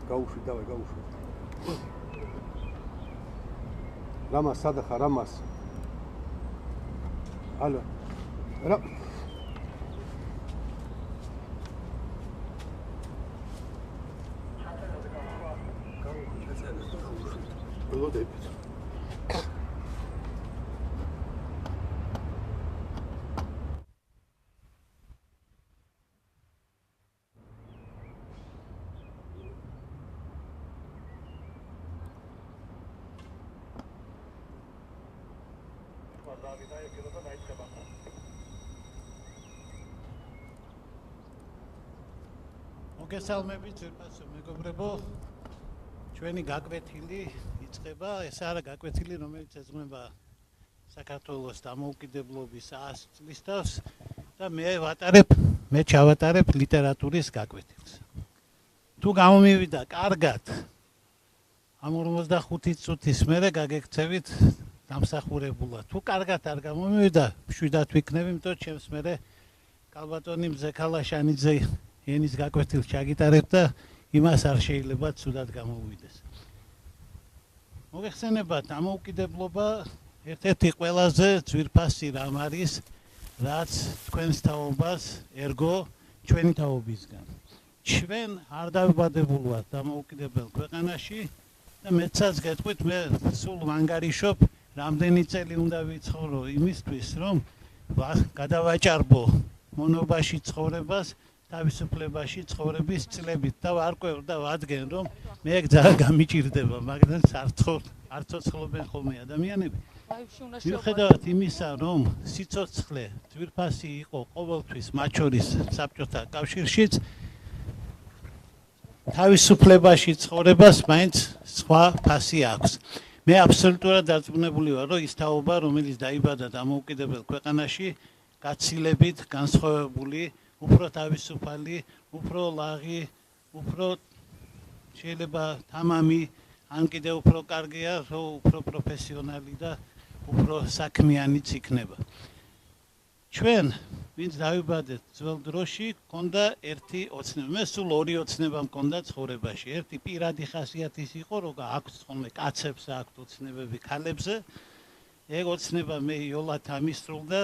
გაუშვი დავე გაუშვი. რამას სადა ხარ რამას? ალო. რა ველოდებით. მოგესალმებით ძვირფასო მეგობრებო, ჩვენი გაკვეთილი იწყება, ეს არა გაკვეთილი, რომელიც ეძღვნება საქართველოს დამოუკიდებლობის 100 წლის თავს და მე ჩავატარებ ლიტერატურის გაკვეთილს. თუ გამომივიდა კარგად, ამ 45 წუთის მერე გაგექცევით დამსახურებულად. თუ კარგად არ გამომივიდა, მშვიდად ვიქნები, იმიტომ რომ ჩემს მერე კალბატონი მზექალა შანიძე ენის გაკვეთილს ჩაგიტარებ და იმას არ შეიძლება ცუდად გამოვიდეს. მოგეხსენებათ, დამოუკიდებლობა ერთ-ერთი ყველაზე ძვირფასი რამ არის, რაც თქვენს თაობას ერგო ჩვენი თაობისგან. ჩვენ არ დავიბადებულ ვართ დამოუკიდებელ ქვეყანაში და მეცაც გეტყვით, მე სულ ვანგარიშობ, რამდენი წელი უნდა ვიცხოვრო იმისთვის, რომ გადავაჭარბო მონობაში ცხოვრებას, თავისუფლებაში ცხოვრების წლებით და ვარკვევ და ვადგენ, რომ მე ძალიან გამიჭირდება, მაგრამ არ ცოცხლობენ ხოლმე ადამიანები. მიუხედავად იმისა, რომ სიცოცხლე ძვირფასი იყო ყოველთვის, მათ შორის საბჭოთა კავშირშიც, თავისუფლებაში ცხოვრებას მაინც სხვა ფასი აქვს. მე აბსოლუტურად დარწმუნებული ვარ, რომ ის თაობა, რომელიც დაიბადა დამოუკიდებელ ქვეყანაში, გაცილებით განსხვავებული, უფრო თავისუფალი, უფრო ლაღი, უფრო შეიძლება თამამი, ან კიდევ უფრო კარგია, უფრო პროფესიონალი და უფრო საქმიანიც იქნება. ჩვენ, ვინც დავიბადეთ ძველ დროში, გქონდა ერთი ოცნება. მე სულ ორი ოცნება მქონდა ცხოვრებაში. ერთი პირადი ხასიათის იყო, რომ აქვს ხოლმე კაცებს აქვთ ოცნებები ქალებზე. ეგ ოცნება მე იოლად ამისრულდა,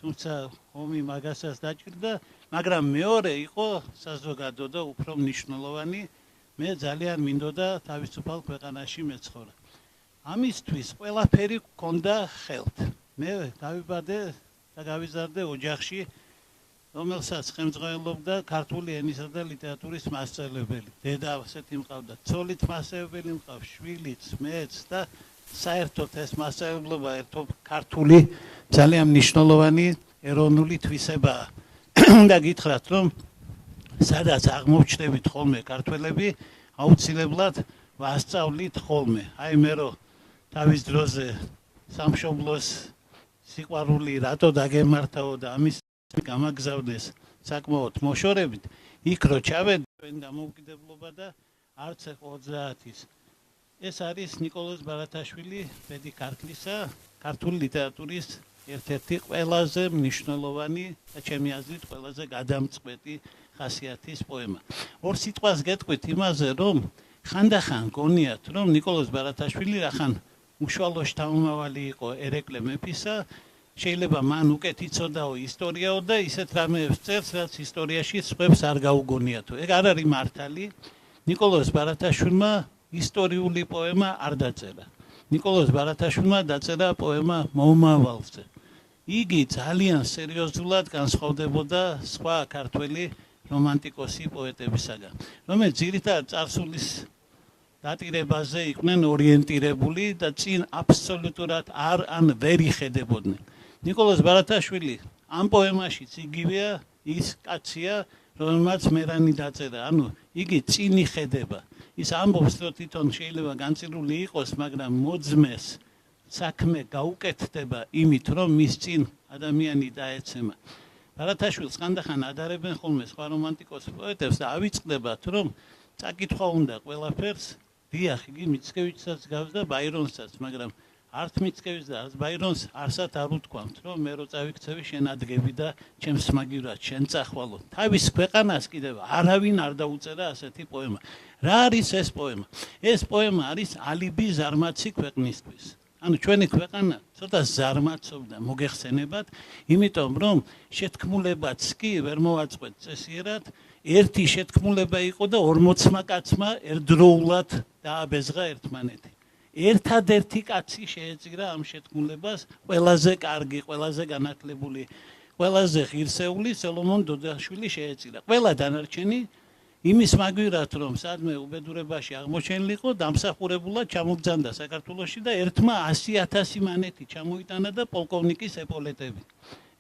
თუმცა ომი მაგასაც დაჭირდა, მაგრამ მეორე იყო საზოგადო და უფრო მნიშვნელოვანი. მე ძალიან მინდოდა თავისუფალ ქვეყანაში მეცხოვრა. ამისთვის ყველაფერი გქონდა ხელთ. მე დავიბადე და გავიზარდე ოჯახში, რომელსაც ხელმძღვანელობდა ქართული ენისა და ლიტერატურის მასწავლებელი. დედა ასეთი მყავდა, ცოლით მასწავლებელი მყავს, შვილიც, მეც და საერთოდ ეს მასწავლებლობა ერთობ ქართული ძალიან მნიშვნელოვანი ეროვნული თვისებაა. და გითხრათ, რომ სადაც აღმოჩნდებით ხოლმე ქართველები, აუცილებლად ვასწავლით ხოლმე. აი მე რო თავის დროზე სამშობლოს სიყვარული რატო დაგემართაო და ამის გამაგზავნეს საკმაოდ მოშორებით, იქ რო ჩავედი ჩვენ დამოუკიდებლობა და არც 30-ის. ეს არის ნიკოლოზ ბარათაშვილი, ბედი ქართლისა, ქართული ლიტერატურის ერთ-ერთი ყველაზე მნიშვნელოვანი და ჩემი აზრით ყველაზე გადამწყვეტი ხასიათის პოემა. ორ სიტყვას გეტყვით იმაზე, რომ ხანდახან გონიათ, რომ ნიკოლოზ ბარათაშვილი რახან უშუალო შთამომავალი იყო ერეკლე მეფისა, შეიძლება მან უკეთ იცოდაო ისტორიაო და ისეთ რამეებს წერს, რაც ისტორიაში სხვებს არ გაუგონიათო. ეგ არ არის მართალი. ნიკოლოზ ბარათაშვილმა ისტორიული პოემა არ დაწერა. ნიკოლოზ ბარათაშვილმა დაწერა პოემა მომავალზე. იგი ძალიან სერიოზულად განსხვავდებოდა სხვა ქართველი რომანტიკოსი პოეტებისაგან, რომელიც ძირითადად წარსულის დატირებაზე იყვნენ ორიენტირებული და წინ აბსოლუტურად ან ვერ იხედებოდნენ. ნიკოლოზ ბარათაშვილი ამ პოემაშიც იგივეა, ის კაცია, რომელმაც მერანი დაწერა, ანუ იგი წინ იხედება. ის ამბობს, რომ თვითონ შეიძლება განწილული იყოს, მაგრამ მოძმეს საქმე გაუკეთდება იმით, რომ მის წინ ადამიანი დაეცემა. ბარათაშვილს ხანდახან ადარებენ ხოლმე სხვა რომანტიკოს პოეტებს და ავიწყდებათ, რომ წაკითხვა უნდა ყველაფერს, დიახ, იგი მიცკევიჩსაც გავს და ბაირონსაც, მაგრამ არც მიცკევის და არც ბაირონს არსად არ უთქვამთ, რომ მე რო წავიქცევი შენ ადგები და ჩემს მაგივრად შენ წახვალო. თავის ქვეყანას კიდევ არავინ არ დაუწერა ასეთი პოემა. რა არის ეს პოემა? ეს პოემა არის ალიbi ზარმაცი ქვეყნისთვის. ანუ ჩვენი ქვეყანა ცოტა ზარმაცობდა მოგეხსენებათ, იმიტომ რომ შეთქმულებაც კი ვერ მოვაწყვეთ წესიერად, ერთი შეთქმულება იყო და 40 კაცმა ერთდროულად დააბეზღა ერთმანეთი. ერთადერთი კაცი შეეწირა ამ შეთქმულებას, ყველაზე კარგი, ყველაზე განათლებული, ყველაზე ღირსეული სოლომონ დოდაშვილი შეეწირა. ყველა დანარჩენი იმის მაგვირად რომ სადმე უბედურებაში აღმოჩენილიყო, დამსახურებულად ჩამოგძანდა საქართველოში და ერთმა 100,000 მანეთი ჩამოიტანა და პოლკოვნიკის ეპოლეტები.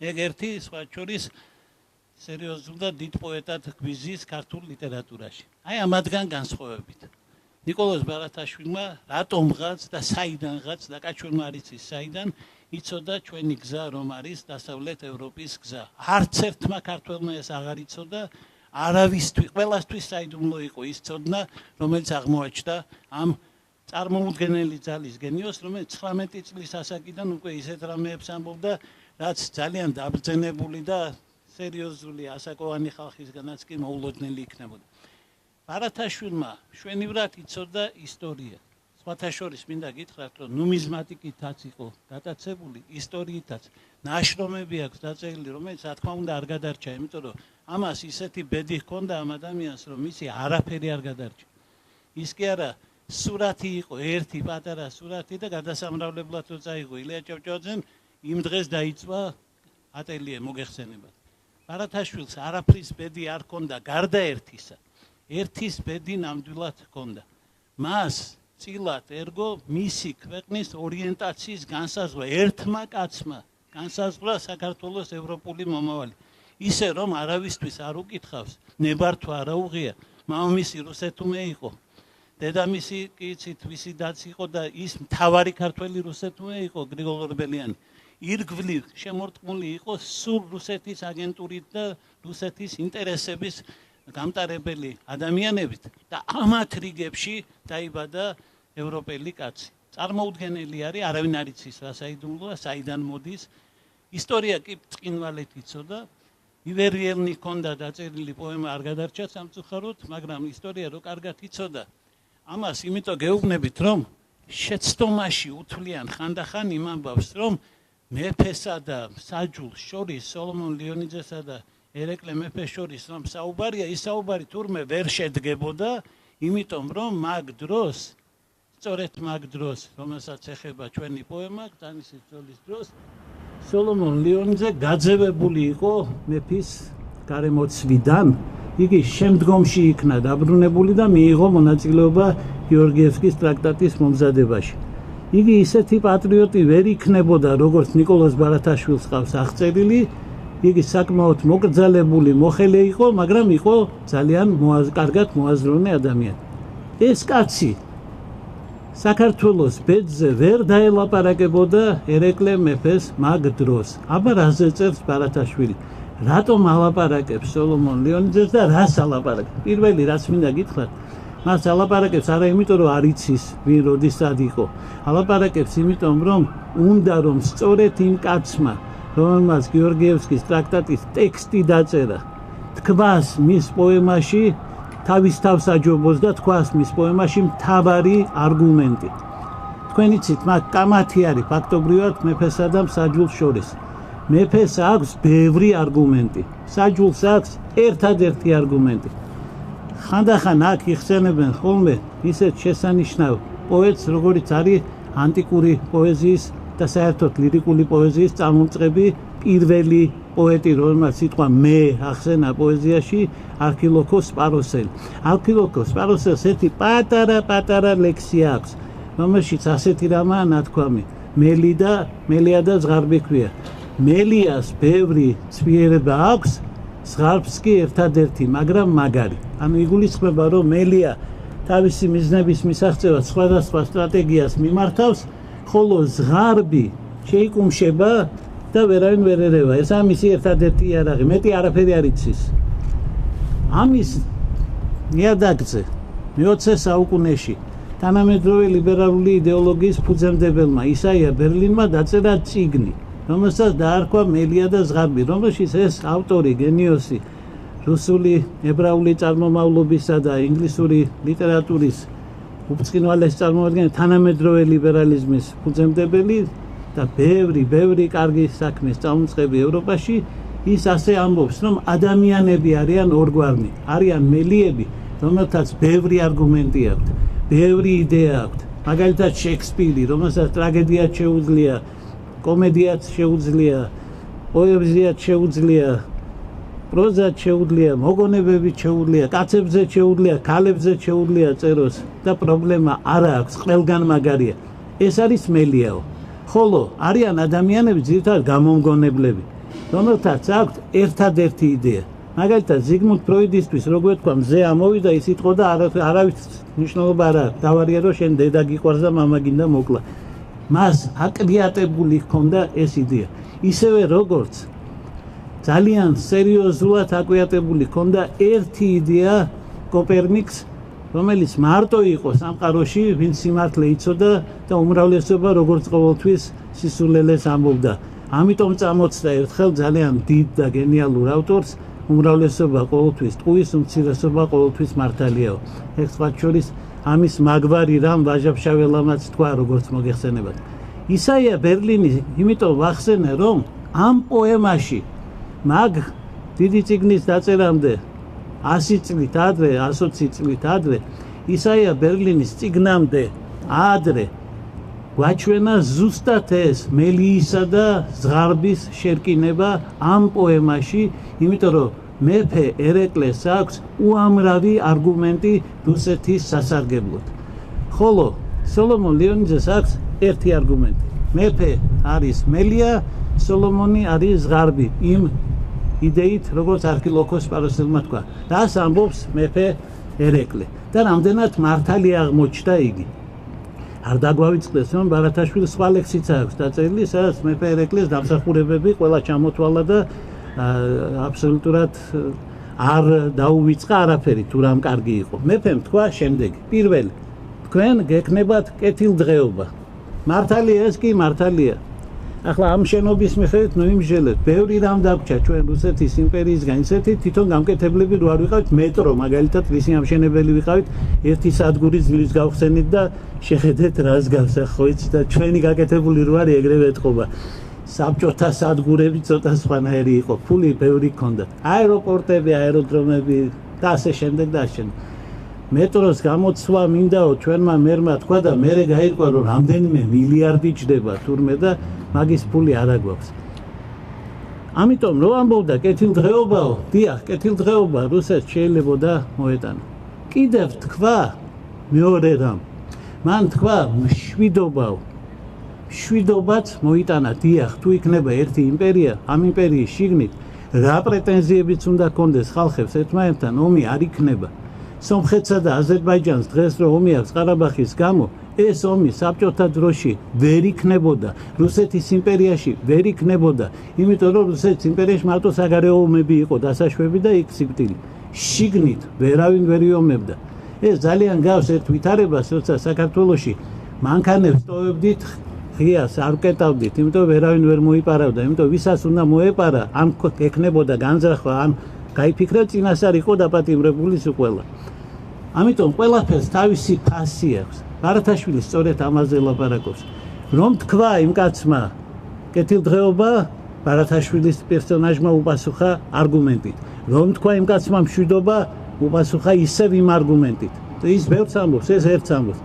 ეგ ერთი სხვა შორის სერიოზულ და დიდ პოეტად გვიზის ქართულ ლიტერატურაში. აი ამათგან განსხვავებით. ნიკოლოზ ბარათაშვილმა რატომღაც და საიდანღაც და კაჩვენმა არის ის საიდან იცოდა ჩვენი გზა რომ არის დასავლეთ ევროპის გზა. არც ერთმა ქართველმა ეს აღარ იცოდა, არავისთვის, ყველასთვის საიდუმლო იყო ის ცოდნა, რომელიც აღმოაჩნდა ამ წარმოუდგენელი ძალის გენიოს, რომელიც 19 წლის ასაკიდან უკვე ისეთ რამეებს ამბობდა, რაც ძალიან დაბრძენებული და სერიოზული ასაკოვანი ხალხისგანაც კი მოულოდნელი იქნებოდა. ბარათაშვილმა შვენივრად იცოდა ისტორია. სხვათა შორის მინდა გითხრათ, რომ ნუმიზმატიკითაც იყო გატაცებული, ისტორიითაც ნაშრომები აქვს დაწერილი, რომელიც რა თქმა უნდა არ გადარჩა, იმიტომ რომ ამას ისეთი ბედი ჰქონდა ამ ადამიანს, რომ მისი არაფერი არ გადარჩა. ის კი არა, სურათი იყო, ერთი პატარა სურათი და გადასამრავლებლად რო წაიღო ილია ჭავჭავაძემ, იმ დღეს დაიწვა ატელიე მოგეხსენებათ. ბარათაშვილს არაფრის ბედი არ ჰქონდა, გარდა ერთისა. ერთის ბედი ნამდვილად ჰქონდა. მას წილად ერგო მისი ქვეყნის ორიენტაციის განსაზღვრა, ერთმა კაცმა განსაზღვრა საქართველოს ევროპული მომავალი. ისე რომ არავისთვის არ უკითხავს, ნებართვა არა უღია, მამამისი რუსეთუმე იყო. დედამისი კი იცით ვისი დაც იყო და ის მთავარი ქართველი რუსეთუმე იყო გრიგოლ ორბელიანი. ირგვლივ შემორტყმული იყო სულ რუსეთის აგენტურით და რუსეთის ინტერესების გამტარებელი ადამიანებით და ამათ რიგებში დაიბადა ევროპელი კაცი. წარმოუდგენელი არის, არავინ არ იცის რა საიდუმლოა, საიდან მოდის. ისტორია კი წყინვალედ იცოდა. ივერიელნი ჰქონდა დაწერილი პოემა არ გადარჩა სამწუხაროდ, მაგრამ ისტორია რო კარგად იცოდა. ამას იმიტომ გეუბნებით, რომ შეცდომაში უთვლიან ხანდახან იმ ამბავს, რომ მეფესა და საჯულს შორის, სოლომონ ლიონიძესა და ერეკლე მეფეს შორის რომ საუბარია, ის საუბარი თურმე ვერ შედგებოდა, იმიტომ რომ მაგ დროს, სწორედ მაგ დროს, რომელსაც ეხება ჩვენი პოემა, კრტანისის ბრძოლის დროს, სოლომონ ლიონიძე გაძევებული იყო მეფის გარემოცვიდან. იგი შემდგომში იქნა დაბრუნებული და მიიღო მონაწილეობა გეორგიევსკის ტრაქტატის მომზადებაში. იგი ისეთი პატრიოტი ვერ იქნებოდა, როგორც ნიკოლოზ ბარათაშვილს ყავს აღწერილი. იგი საკმაოდ მოკრძალებული მოხელე იყო, მაგრამ იყო ძალიან კარგად მოაზროვნე ადამიანი. ეს კაცი საქართველოს ბედზე ვერ დაელაპარაკებოდა ერეკლე მეფეს მაგ დროს. აბა რაზე წერს ბარათაშვილი? რატომ ალაპარაკებს სოლომონ ლიონიძეს და რას ალაპარაკებს? პირველი რაც მინდა გითხრათ, მას ალაპარაკებს არა იმიტომ რომ არ იცის ვინ როდისად იყო. ალაპარაკებს იმიტომ რომ უნდა რომ სწორედ იმ კაცმა, რომელმაც გეორგიევსკის ტრაქტატის ტექსტი დაწერა, თქვას მის პოემაში თავის თავს აჯობოს და თქვას მის პოემაში მთავარი არგუმენტი. თქვენ იცით, მაგ კამათი არის ფაქტობრივად მეფესა და მსაჯულს შორის. მეფეს აქვს ბევრი არგუმენტი, მსაჯულს აქვს ერთადერთი არგუმენტი. ხანდახან აქ იხსენებენ ხოლმე ისეთ შესანიშნავ პოეტს, როგორიც არის ანტიკური პოეზიის და საერთოდ ლირიკული პოეზიის წარმომწყები პირველი პოეტი, რომელმაც სიტყვა მე ახსენა პოეზიაში, არქილოქო სპაროსელი. არქილოქო სპაროსელს ერთი პატარა ლექსია აქვს, რომელშიც ასეთი რამაა ნათქვამი: მელია და ზღარბი ქვია. მელიას ბევრი ცვიერება აქვს, ზღარბს კი ერთადერთი, მაგრამ მაგარი. ანუ იგულისხმება, რომ მელია თავისი მიზნების მისაღწევად სხვადასხვა სტრატეგიას მიმართავს, ხოლო ზღარბი შეიკუმშება და ვერავინ ვერ ერევა. ეს ამისი ერთადერთი იარაღი, მეტი არაფერი არ იცის. ამის ნიადაგზე მე-20 საუკუნეში თანამედროვე ლიბერალური იდეოლოგიის ფუძემდებელმა ისაია ბერლინმა დაწერა წიგნი, რომელსაც დაარქვა მელია და ზღარბი, რომელშიც ეს ავტორი გენიოსი რუსული, ებრაული წარმომავლობისა და ინგლისური ლიტერატურის უბრწყინვალეს წარმოადგენს თანამედროვე ლიბერალიზმის ფუძემდებელი და ბევრი კარგი საქმის წამოწყები ევროპაში, ის ასე ამბობს, რომ ადამიანები არიან ორგვარნი, არიან მელიები, რომელთაც ბევრი არგუმენტი აქვთ, ბევრი იდეა აქვთ. მაგალითად შექსპირი, რომელსაც ტრაგედიაც შეუძლია, კომედიაც შეუძლია, პოეზიაც შეუძლია, პროზაც შეუძლია, მოგონებებით შეუძლია, კაცებზე შეუძლია, ქალებზე შეუძლია წეროს და პრობლემა არა აქვს, ყველგან მაგარია. ეს არის მელიაო. ხოლო არიან ადამიანები ძირითადად გამომგონებლები, რომელთაც აქვთ ერთადერთი იდეა. მაგალითად ზიგმუნდ ფროიდისთვის როგორ თქვა, მზე ამოვიდა, ის იტყოდა არავის მნიშვნელობა არ აქვს. დავარია რომ შენ დედა გიყვარს და მამა გინდა მოკლა. მას აკრიატებული ჰქონდა ეს იდეა. ისევე როგორც ძალიან სერიოზულად აკვიატებული ჰქონდა ერთი იდეა კოპერნიკს, რომელიც მარტო იყო სამყაროში, ვინც სიმართლე იცოდა და უმრავლესობა როგორც ყოველთვის სისულელეს ამბობდა. ამიტომ წამოწდა ერთხელ ძალიან დიდ და გენიალურ ავტორს, უმრავლესობა ყოველთვის ტყუის, უმცირესობა ყოველთვის მართალიაო. ეს სხვა შორის ამის მაგვარი რამ ვაჟა-ფშაველამაც თქვა, როგორც მოგეხსენებათ. ისაია ბერლინი იმიტომ ვახსენე, რომ ამ პოემაში მაგ დიდი წიგნის დაწერამდე 100 წლით ადრე, 120 წლით ადრე, ისაია ბერლინის წიგნამდე ადრე გვაჩვენა ზუსტად ეს მელიისა და ზღარბის შერკინება ამ პოემაში, იმიტომ რომ მეფე ერეკლეს აქვს უამრავი არგუმენტი რუსეთის სასარგებლოდ. ხოლო სოლომონ ლეონიძეს აქვს ერთი არგუმენტი. მეფე არის მელია, სოლომონი არის ზღარბი. იმ იდეით, როგორც არქილოქოს სპაროსელმა თქვა. რას ამბობს მეფე ერეკლე და რამდენად მართალი აღმოჩნდა იგი. არ დაგვავიწყდეს, რომ ბარათაშვილის სხვა ლექსიც აქვს დაწერილი, სადაც მეფე ერეკლეს დამსახურებები ყველა ჩამოთვალა და აბსოლუტურად არ დაუვიწყა არაფერი, თუ რამ კარგი იყო. მეფემ თქვა შემდეგი: პირველი, თქვენ გექნებათ კეთილდღეობა. მართალია ეს კი მართალია. ახლა ამ შენობის მიხედვით ნოიმჟელეთ, ბევრი რამ დაგვრჩა ჩვენ რუსეთის იმპერიისგან, ისეთი თვითონ გამკეთებლები რო არ ვიყავით, მეტრო მაგალითად ვისი ამშენებელი ვიყავით, ერთი სადგური ძლივს გავხსენით და შეხედეთ რას გავს, ხო იცით და ჩვენი გაკეთებული რო არის ეგრევე ეთყობა. საბჭოთა სადგურები ცოტა სხვანაირი იყო, ფული ბევრი ჰქონდა, აეროპორტები, აეროდრომები და ასე შემდეგ და ასე შემდეგ. მეტროს გამოცვლა მინდაო ჩვენმა მერმა თქვა და მერე გაირკვა რომ რამდენიმე მილიარდი ჯდება თურმე და მაგის ფული არ აგვაქვს. ამიტომ რო ამბობდა კეთილდღეობაო, დიახ, კეთილდღეობა რუსეთს შეიძლებოდა მოეტანა. კიდევ თქვა მეორე რამ. მან თქვა მშვიდობაო. მშვიდობაც მოიტანა, დიახ, თუ იქნება ერთი იმპერია, ამ იმპერიის შიგნით რა პრეტენზიებიც უნდა ჰქონდეს ხალხებს ერთმანეთთან, ომი არ იქნება. სომხეთსა და აზერბაიჯანს დღეს რო ომი აქვს ყარაბაღის გამო, ეს ომი საბჭოთა დროში ვერ იქნებოდა, რუსეთის იმპერიაში ვერ იქნებოდა, იმიტომ რომ რუსეთის იმპერიაში მარტო საგარეო ომები იყო დასაშვები და იქ სიკვდილი. შიგნით ვერავინ ვერ იომებდა. ეს ძალიან გავს ერთ ვითარებას, როცა საქართველოში მანქანებს ტოვებდით, ღიას არ ვკეტავდით, იმიტომ ვერავინ ვერ მოიპარავდა, იმიტომ ვისაც უნდა მოეპარა, ან ექნებოდა განზრახვა, ან გაიფიქრა წინასწარ იყო დაპატიმრებული სულ ყველა. ამიტომ ყველაფერს თავისი ფასი აქვს. ბარათაშვილი სწორედ ამაზე ლაპარაკობს. რომ თქვა იმ კაცმა კეთილდღეობა, ბარათაშვილის პერსონაჟმა უპასუხა არგუმენტით. რომ თქვა იმ კაცმა მშვიდობა, უპასუხა ისევ იმ არგუმენტით. ის ბევრს ამბობს, ეს ერთს ამბობს.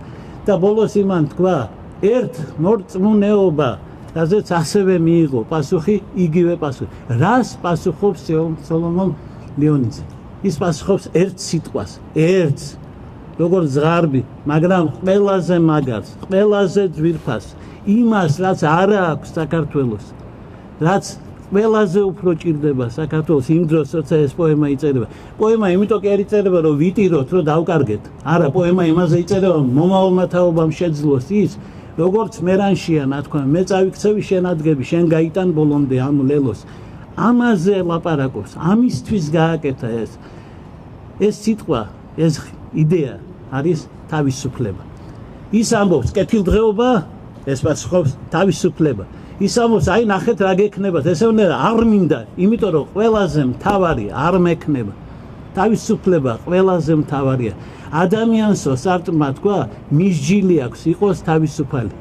და ბოლოს იმან თქვა ერთ მორწმუნეობა, რაზეც ასევე მიიღო პასუხი, იგივე პასუხი. რას პასუხობს სოლომონ ლეონიძე? ის პასუხობს ერთ სიტყვას, ერთს, როგორც ზღარბი, მაგრამ ყველაზე მაგარს, ყველაზე ძვირფას, იმას, რაც არა აქვს საქართველოს, რაც ყველაზე უფრო ჭირდება საქართველოს იმ დროს, როცა ეს პოემა იწერება. პოემა იმიტომ კი არ იწერება, რომ ვიტიროთ, რომ დავკარგეთ. არა, პოემა იმაზე იწერება, რომ მომავალმა თაობამ შეძლოს ის, როგორც მერანშია, ნათქვა, მე წავიქცევი შენ ადგები, შენ გაიტან ბოლომდე ამ ლელოს. ამაზე ლაპარაკობს, ამისთვის გააკეთა ეს. ეს სიტყვა, ეს იდეა არის თავისუფლება. ის ამბობს კეთილდღეობა, ეს პასუხობს თავისუფლება. ის ამბობს აი ნახეთ რა გექნებათ, ესე უნდა არ მინდა, იმიტომ რომ ყველაზე მთავარი არ მექნება. თავისუფლება ყველაზე მთავარია. ადამიანსო სარტმა თქვა, მისჯილი აქვს იყოს თავისუფალი.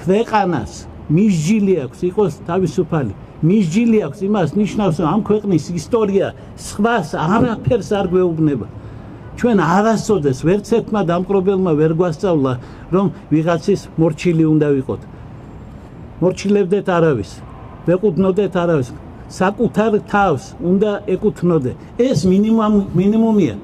ქვეყანას მისჯილი აქვს იყოს თავისუფალი. მისჯილი აქვს იმას ნიშნავს, რომ ამ ქვეყნის ისტორია სხვას არაფერს არ გვეუბნება. ჩვენ არასოდეს ვერც ერთმა დამპყრობელმა ვერ გვასწავლა, რომ ვიღაცის მორჩილი უნდა ვიყოთ. მორჩილებდეთ არავის, ვეყუდნოდეთ არავის, საკუთარ თავს უნდა ეკუთვნოდე. ეს მინიმუმია.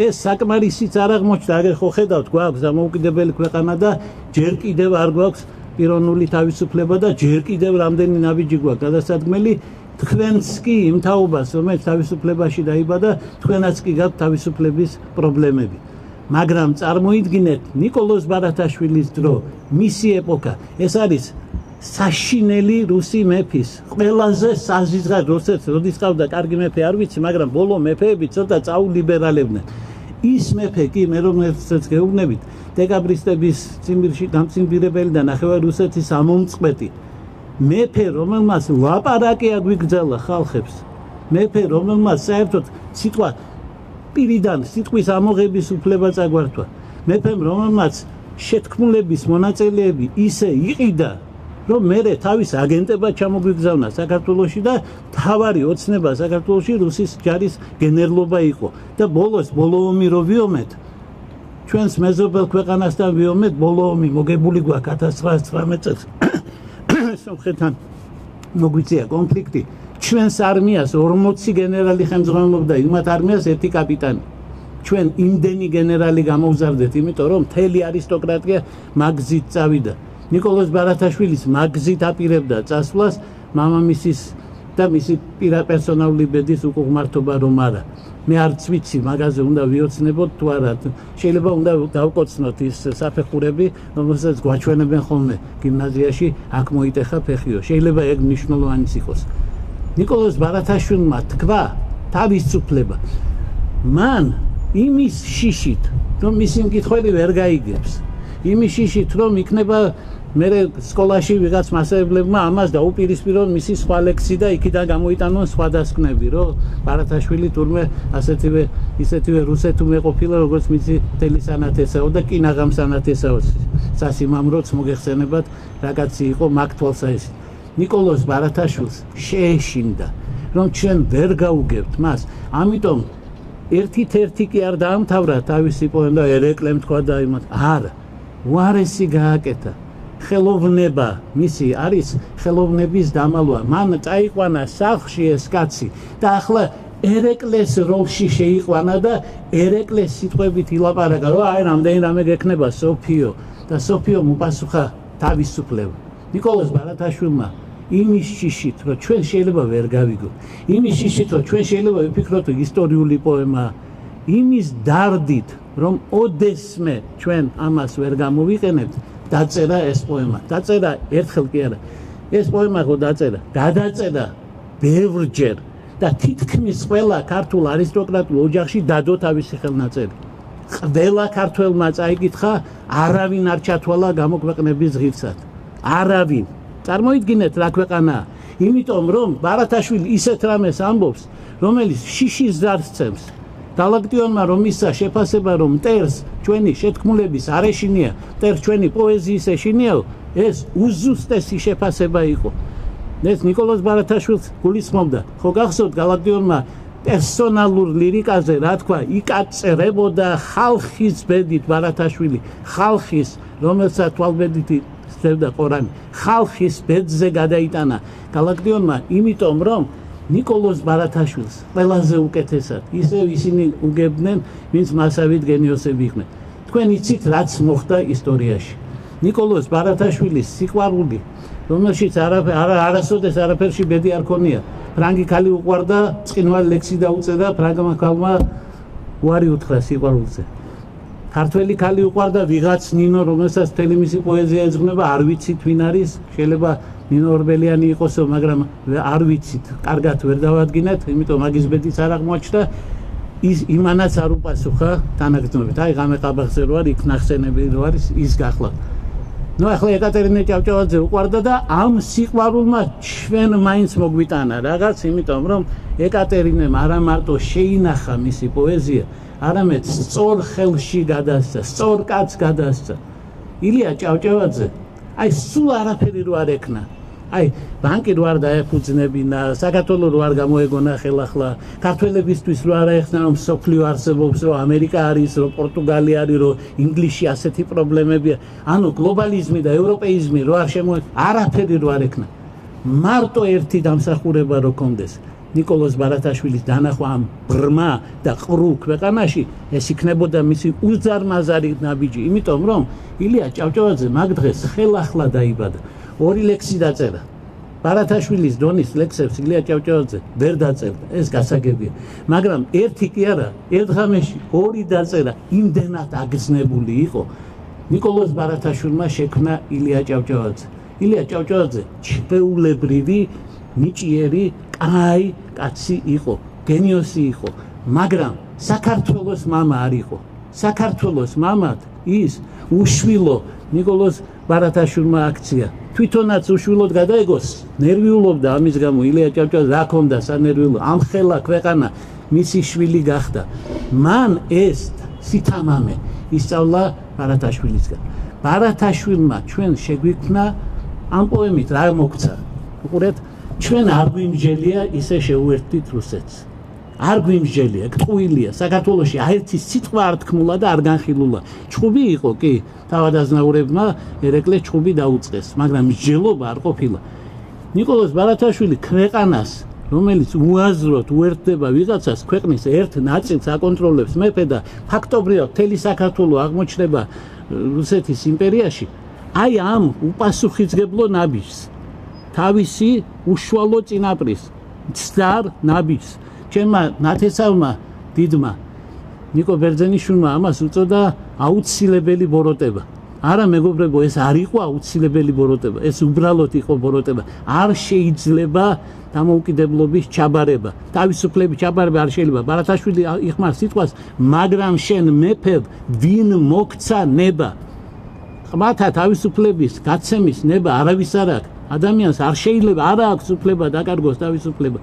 ეს საკმარისიც არ აღმოჩნდა, აგერ ხო ხედავთ, გვაქვს დამოუკიდებელი ქვეყანა და ჯერ კიდევ არ გვაქვს პიროვნული თავისუფლება და ჯერ კიდევ რამდენი ნაბიჯი გვაქვს გადასადგმელი. თქვენც კი იმ თაობას, რომელიც თავისუფლებაში დაიბადა, თქვენაც კი გაქვთ თავისუფლების პრობლემები. მაგრამ წარმოიდგინეთ ნიკოლოზ ბარათაშვილის დრო, მისი ეპოქა, ეს არის საშინელი რუსი მეფის ყველაზე საზიზღად, როდის ყავდა კარგი მეფე არ ვიცი, მაგრამ ბოლო მეფეები ცოტა წაულიბერალებდნენ. ის მეფე კი მე რომელსაც გეუბნებით, დეკაბრისტების ციმბირში დამცინბირებელი და ნახევარრუსეთის ამომწყყვეტი მეფე, რომელმაც ლაპარაკი აგვიგრძელა ხალხებს, მეფე, რომელმაც საერთოდ სიტყვა პირიდან სიტყვის ამოღების უფლება წაგვართვა, მეფემ, რომელმაც შეთქმულების მონაწილეები ისე იყიდა, რომ მერე თავის აგენტებად ჩამოგვიგზავნა საქართველოში და თავარი ოცნება საქართველოში რუსის ჯარის გენერლობა იყო და ბოლოს ბოლო ომი რო ვიომეთ, ჩვენს მეზობელ ქვეყანასთან ვიომეთ, ბოლო ომი მოგებული გვაქვს 1919 წელს. სომხეთთან მოგვიწია კონფლიქტი. ჩვენს არმიას 40 გენერალი ხელმძღვანელობდა, იმათ არმიას ერთი კაპიტანი. ჩვენ იმდენი გენერალი გამოვზარდეთ, იმიტომ რომ მთელი არისტოკრატია მაგზით წავიდა. ნიკოლოზ ბარათაშვილის მაგზით აპირებდა წასვლას მამამისის და მისი პერსონალური ბედის უკუღმართობა რომ არა. მე არც ვიცი მაგაზე უნდა ვიოცნებოთ თუ არა. შეიძლება უნდა დავკოცნოთ ის საფეხურები, რომელსაც გვაჩვენებენ ხოლმე გიმნაზიაში, აქ მოიტეხა ფეხიო. შეიძლება ეგ მნიშვნელოვანიც იყოს. ნიკოლოზ ბარათაშვილმა თქვა თავისუფლება. მან იმის შიშით, რომ მისი მკითხველი ვერ გაიგებს. იმის შიშით, რომ იქნება მე სკოლაში ვიღაც მასწავლებლებმა ამას დაუპირისპირონ მისი სხვა ლექსი და იქიდან გამოიტანონ სხვა დასკვნები, რომ ბარათაშვილი თურმე ისეთივე რუსეთუმე ყოფილა, როგორც მისი მთელი სანათესაო და კინაღამ სანათესაო სასიმამროც მოგეხსენებათ, რა კაცი იყო მაგთვალსა ეს. ნიკოლოზ ბარათაშვილს შეეშინდა, რომ ჩვენ ვერ გაუგებთ მას. ამიტომ ერთი კი არ დაამთავრა თავისი პოემა და ერეკლემ თქვა და იმათ. არა, უარესი გააკეთა. ხელოვნება მისი არის ხელოვნების დამალვა. მან წაიყვანა სახლში ეს კაცი და ახლა ერეკლეს როლში შეიყვანა და ერეკლეს სიტყვებით ილაპარაკა, რომ აი რამდენი რამე გექნება სოფიო და სოფიომ უპასუხა თავისუფლება. ნიკოლოზ ბარათაშვილმა იმის შიშით, რომ ჩვენ შეიძლება ვერ გავიგოთ, იმის შიშით, რომ ჩვენ შეიძლება ვიფიქროთ ისტორიული პოემა, იმის დარდით, რომ ოდესმე ჩვენ ამას ვერ გამოვიყენებთ, დაწერა ეს პოემა. დაწერა ერთხელ კი არა. ეს პოემა ხო დაწერა, გადაწერა ბევრჯერ და თითქმის ყველა ქართულ არისტოკრატულ ოჯახში დადო თავისი ხელნაწერი. ყველა ქართველმა წაიკითხა, არავინ არ ჩათვალა გამოქვეყნების ღირსად. არავინ. წარმოიდგინეთ რა ქვეყანაა. იმიტომ რომ ბარათაშვილი ისეთ რამეს ამბობს, რომელიც შიშის ზარს ცემს. გალაქტიონმა რომ ისა შეფასება რომ მტერს ჩვენი შეთქმულების არ ეშინია, მტერს ჩვენი პოეზიის ეშინიაო, ეს უზუსტესი შეფასება იყო. ეს ნიკოლოზ ბარათაშვილს გულისხმობდა. ხო გახსოვთ გალაქტიონმა პერსონალურ ლირიკაზე რა თქვა, იკაწერებოდა ხალხის ბედით ბარათაშვილი, ხალხის, რომელსაც თვალბედით სცემდა ყორანი, ხალხის ბედზე გადაიტანა გალაქტიონმა, იმიტომ რომ ნიკოლოზ ბარათაშვილს ყველაზე უკეთესად ისევ ისინი უგებდნენ, ვინც მასავით გენიოსები იყვნენ. თქვენ იცით რაც მოხდა ისტორიაში. ნიკოლოზ ბარათაშვილის სიყვარული, რომელშიც არასოდეს არაფერში ბედი არ ქონია. ფრანგი ქალი უყვარდა, წყინვალ ლექსი დაუწერა, ფრანგმა ქალმა უარი უთხრა სიყვარულზე. ქართველი ქალი უყვარდა ვიღაც ნინო, რომელსაც მთელი მისი პოეზია ეძღვნება, არ ვიცით ვინ არის, შეიძლება ნინო ორბელიანი იყოსო, მაგრამ არ ვიცით, კარგად ვერ დავადგინეთ, იმიტომ მაგის ბედიც არ აღმოაჩნდა. ის იმანაც არ უპასუხა თანაგრძნობით. აი ღამე ყაბახზე რო არის, იქ ნახსენები რო არის, ის გახლავთ. ნუ ახლა ეკატერინე ჭავჭავაძე უყვარდა და ამ სიყვარულმა ჩვენ მაინც მოგვიტანა რაღაც, იმიტომ რომ ეკატერინემ არა მარტო შეინახა მისი პოეზია, არამედ სწორ ხელში გადასცა, სწორ კაცს გადასცა. ილია ჭავჭავაძე, აი სულ არაფერი რო არ ექნა. აი ბანკი რო არ დაეფუძნებინა, საქართველო რო არ გამოეგონა ხელახლა, ქართველებისთვის რო არ აეხსნა რომ სოფლიო არსებობს, რომ ამერიკა არის, რომ პორტუგალია არის, რომ ინგლისში ასეთი პრობლემებია, ანუ გლობალიზმი და ევროპეიზმი რო არ არაფერი რო არ ექნა. მარტო ერთი დამსახურება რო კონდეს. ნიკოლოზ ბარათაშვილის დანახვა ამ ბრმა და ყრუ ქვეყანაში ეს იქნებოდა მისი უზარმაზარი ნაბიჯი, იმიტომ რომ ილია ჭავჭავაძე მაგ დღეს ხელახლა დაიბადა. 2 ლექსი დაწერა. ბარათაშვილის დონის ლექსებს ილია ჭავჭავაძე ვერ დაწერდა, ეს გასაგებია. მაგრამ ერთი კი არა, ერთ ღამეში 2 დაწერა, იმდენად აგზნებული იყო. ნიკოლოზ ბარათაშვილმა შექმნა ილია ჭავჭავაძე. ილია ჭავჭავაძე ჩვეულებრივი, ნიჭიერი, კაი კაცი იყო, გენიოსი იყო, მაგრამ საქართველოს მამა არ იყო. საქართველოს მამად ის უშვილო ნიკოლოზ ბარათაშვილმა აქცია. თვითონაც უშვილოდ გადაეგოს, ნერვიულობდა ამის გამო ილია ჭავჭავაძე რა ქონდა სანერვიულო, ამხელა ქვეყანა მისი შვილი გახდა. მან ეს სითამამე ისწავლა ბარათაშვილისგან. ბარათაშვილმა ჩვენ შეგვიქმნა ამ პოემით რა მოგცა. უყურეთ, ჩვენ არ გვიმსჯელია ისე შეუერთდით რუსეთს. არ გვიმსჯელია, გტყუილია, საქართველოში აერთი სიტყვა არ თქმულა და არ განხილულა. ჩხუბი იყო კი, თავადაზნაურებმა ერეკლეს ჩხუბი დაუწყეს, მაგრამ მსჯელობა არ ყოფილა. ნიკოლოზ ბარათაშვილი ქვეყანას, რომელიც უაზროდ უერთდება ვიღაცას, ქვეყნის ერთ ნაწილს აკონტროლებს მეფე და ფაქტობრივად მთელი საქართველო აღმოჩნდება რუსეთის იმპერიაში, აი ამ უპასუხისმგებლო ნაბიჯს, თავისი უშუალო წინაპრის მცდარ ნაბიჯს ჩემმა ნათესავმა დიდმა ნიკო ბერძენიშვილმა ამას უწოდა აუცილებელი ბოროტება. არა მეგობრებო, ეს არ იყო აუცილებელი ბოროტება, ეს უბრალოდ იყო ბოროტება. არ შეიძლება დამოუკიდებლობის ჩაბარება, თავისუფლების ჩაბარება არ შეიძლება. ბარათაშვილი იხმარს სიტყვას, მაგრამ შენ მეფე ვინ მოგცა ნება. ყმათა თავისუფლების გაცემის ნება არავის არ აქვს. ადამიანს არ შეიძლება, არ აქვს უფლება დაკარგოს თავისუფლება.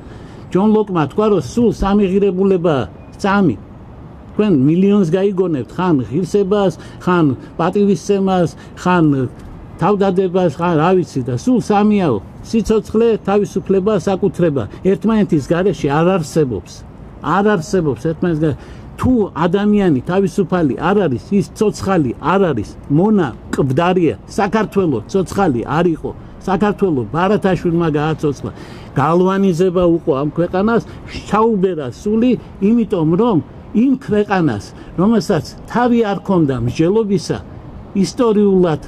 ჯონ ლოკმა თქვა, რომ სულ 3 ღირებულებაა, 3. თქვენ მილიონს გაიგონებთ, ხან ღირსებას, ხან პატივისცემას, ხან თავდადებას, ხან რა ვიცი და სულ 3-აო: სიცოცხლე, თავისუფლება, საკუთრება. ერთმანეთის გარეშე არ არსებობს. არ არსებობს ერთმანეთის გარეშე. თუ ადამიანი თავისუფალი არ არის, ის ცოცხალი არ არის. მონა მკვდარია. საქართველო ცოცხალი არ იყო. საქართველო ბარათაშვილმა გააცოცხლა. გალვანიზება უყო ამ ქვეყანას, ჩაუბერა სული, იმიტომ რომ იმ ქვეყანას, რომელსაც თავი არ ქონდა მსჯელობისა, ისტორიულად